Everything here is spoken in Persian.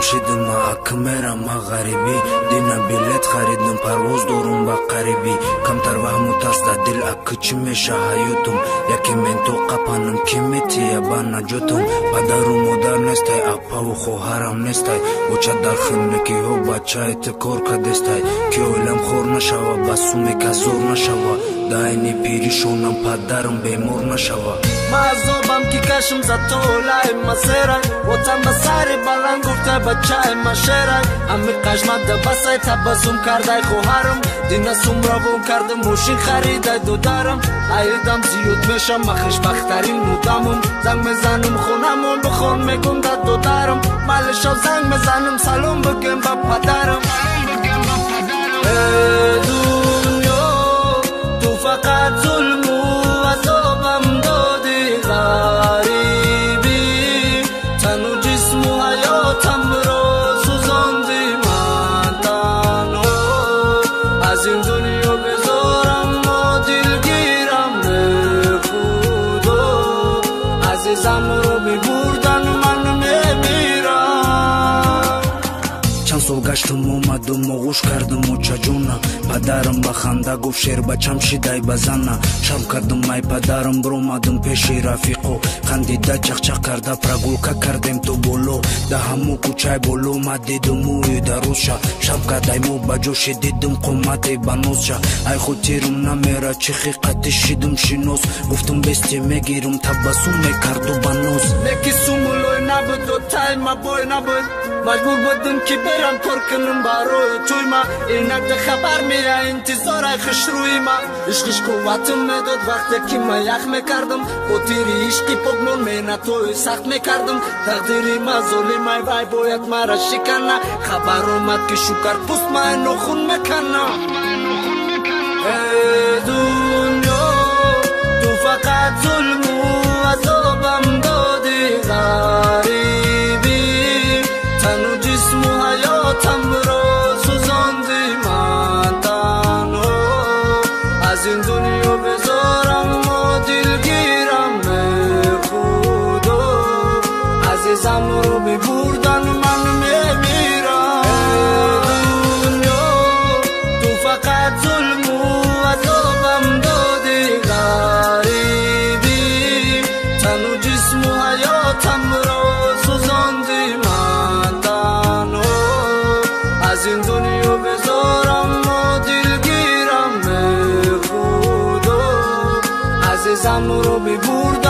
جمشیدم اک میرم غریبی دینا بلیت خریدم پرواز دارم با قریبی کمتر وهمت است دل اک چی میشه حیاتم یکی من تو قپانم کی میتیه با نجاتم پدر و مادر نیستای اپا و خواهرم نیستای و چه در خندگی ها بچه اتکار کدستای که علم خور نشوه بسومی که زور نشوه داینی پیریشونم پدرم بیمور نشوه مازوبم کی کشم زتو لای مسیرای وطن بساری بلند گفته بچه مشیرای امی قشمت دبسای تبسم کردای خوهرم دینا سمرابون کردم موشین خریدای دودارم ایدم زیاد میشم مخش بخترین مودمون زنگ میزنم خونمون بخون میگم داد دودارم مالشو زنگ میزنم سلام بگم با پدرم دنیا تو فقط ظلم و عذابم دادی غریبی تن و جسم و حیاتم را سوزاندی من تنها از این دنیا بذارم و دلگیرم به خدا عزیزم رو میبردن من میمیرم چند سال گشتم اومدم و گوش کردم و چجونا پدرم با خنده گفت شیر بچم شیدای بزنه شب کردم ای پدرم برومدم پیش رفیقو خندیده چخچخ کرده پرگولکه کردیم تو بولو ده همو کوچای بولو ما دیدم اوی دروز شا شب کردای مو بجوشی دیدم قومتی بنوز شا ای خود تیرم نمیره چی خیقتی شیدم شینوز گفتم بستی میگیرم تبسم میکردو بنوز نکی سومولوی نبود و تای ما بوی نبود مجبور بودم که برم کار کنم باروی توی ما اینک ده خبر میره انتظارای خش روی ما عشقش قوتم میداد وقتی که ما یخ میکردم با تیری عشقی پگنون مینه توی سخت میکردم تقدیری ما ظلمای وای باید مرا شکنه خبر اومد که شکر پوست ما نخون میکنه ای دنیا تو فقط ظلم و عذابم دادی غریبی تن و جسم و حیاتم را سوزاندی من تنها از این دنیا بذارم و دلگیرم به خدا عزیزم رو میبردن من میمیرم دنیا تو فقط ظلم و عذابم دادی غریبی تن و جسم و حیاتم را سوزاندی من تنها از این دنیا بذارم و دلگیرم به خدا عزیزم رو میبردن